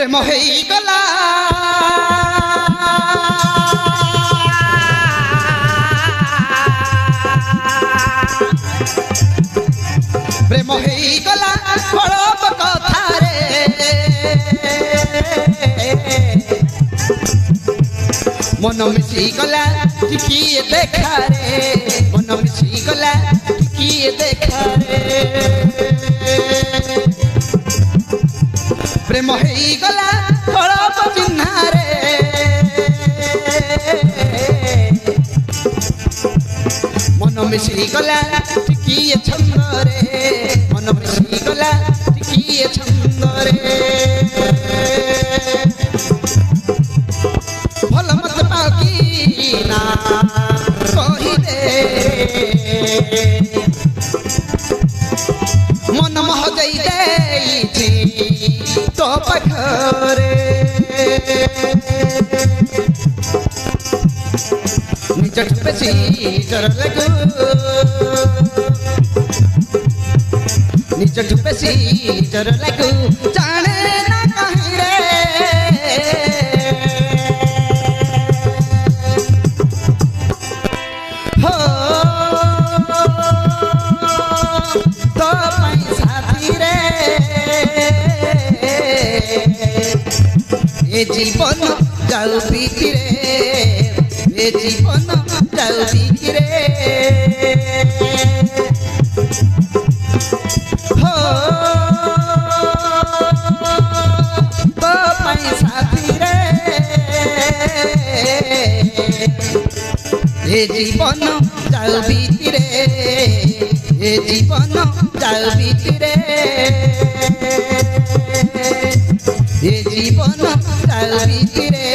प्रेम हो गला प्रेम हो गला बड़ब कथारे मन मिसी गला किए देखा रे मन मिसी गला किए देखा रे प्रेम हो गला बड़ब चिन्हा रे मन मिसी गला किए छंद रे मन मिसी गला किए छंद रे भल मत पाकी ना कही दे मन मह गई दे तो पखरे निज ठुपेसी जर लगू निज ठुपेसी जर लगू जाने ना कहीं रे हो तो पैसा रे ए जीवन जाऊ बीती रे ए जीवन जाऊ बीती रे हो तो पैसा रे ए जीवन जाऊ बीती रे ए जीवन जाऊ बीती रे ए जीवन जाऊ बीती रे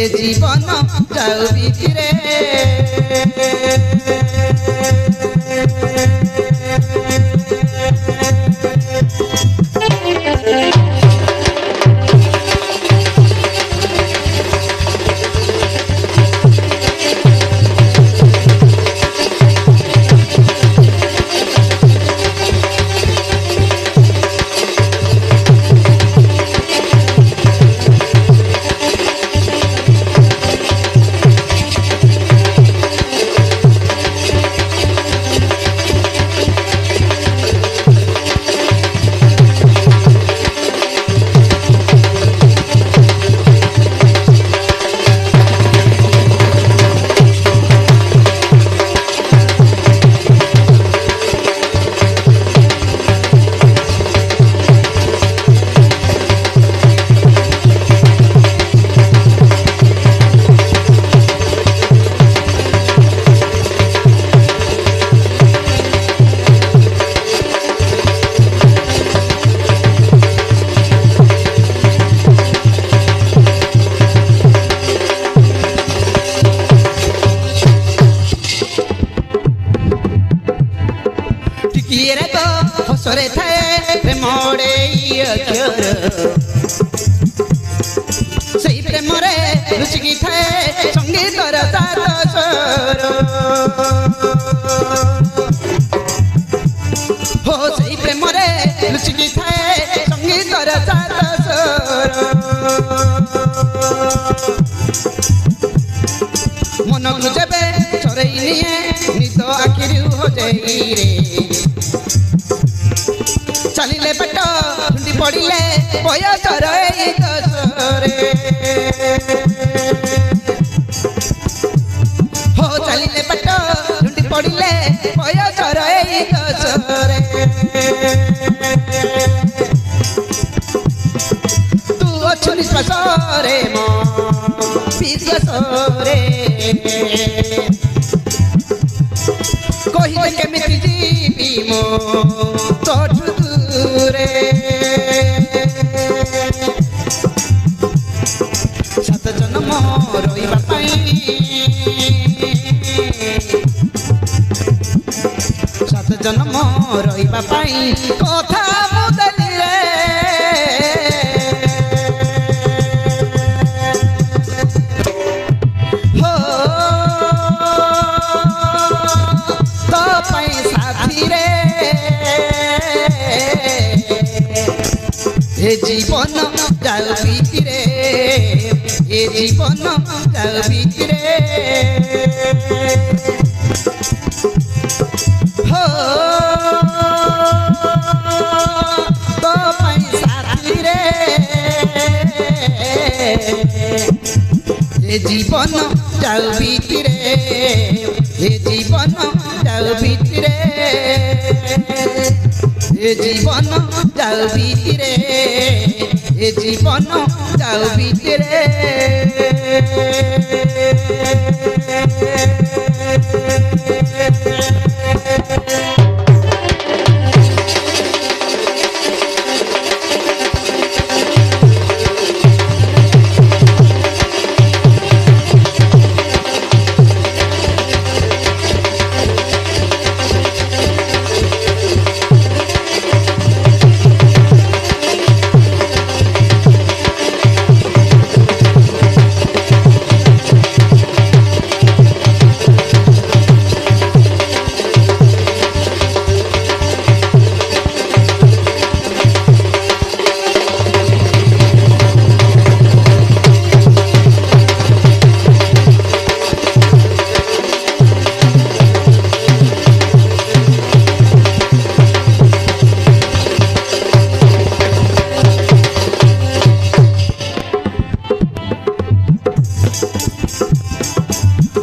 ए जीवन जाऊ बीती रे हसरे थे मोड़े सही प्रेम रे रुचिकी थे संगीतर सात स्वर हो सही प्रेम रे रुचिकी थे संगीतर सात स्वर मन को जबे चरई निए निद आखिर हो जाई रे चलिले पेट झुंडी पड़िले बयस रही दसरे हो चलिले पेट झुंडी पड़िले बयस रही दसरे तू अच्छु निश्वास रे मो विश्वास रे कही दे केमिति जीवी मो तोठु रे सात जन्म रहिबा पाई सात जन्म रहिबा पाई कथा मुदली रे हो तो पैसा रे ए ए जीवन जाऊ बीतिरे ए जीवन जाऊ बीतिरे हो तो साथी रे ए जीवन जाऊ बीतिरे ए जीवन जाऊ बीतिरे ए जीवन जाऊ बीतिरे ए जीवन जाऊ बीतिरे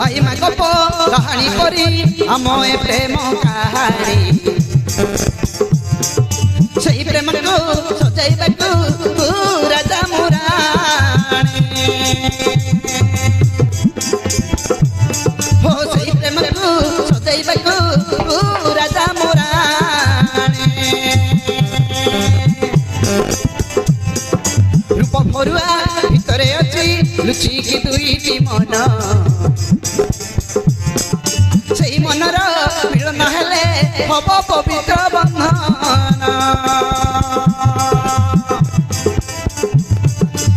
आई माँ गप कहानी परी आम ए प्रेम कहानी से प्रेम को सजाइबा राजा मुराणी हो से प्रेम को सजाइबा राजा मुराणी रूप फरुआ भितरे अच्छी लुचि की दुईटी मन से मनर मिलन हेले हब पवित्र बंधन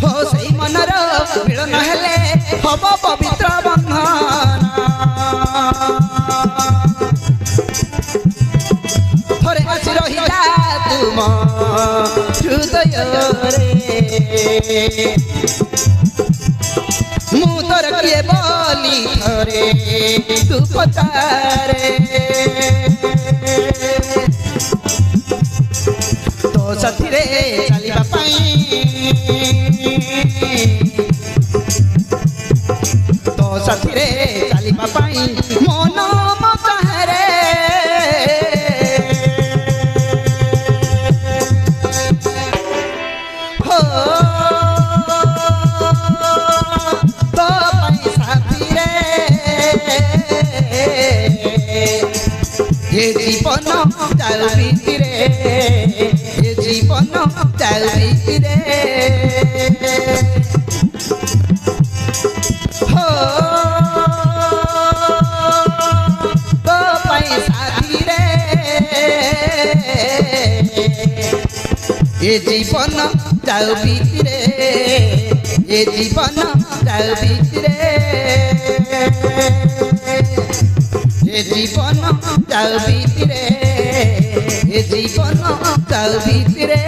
हो से मनर मिलन हेले हब पवित्र बंधन थोड़े आसी रहिला तुम हृदय रे मु तोर किए बोली थरे तू पचारे तो साथी रे चलिबा पाई तो साथी रे चलिबा पाई मन मचारे हो ये जीवन जाऊ बीतिरे ये जीवन जाऊ बीतिरे हो तो साथी रे ये जीवन जाऊ बीतिरे ये जीवन जाऊ बीतिरे ये जीवन जाऊ बीतिरे ये जीवन जाऊ बीतिरे।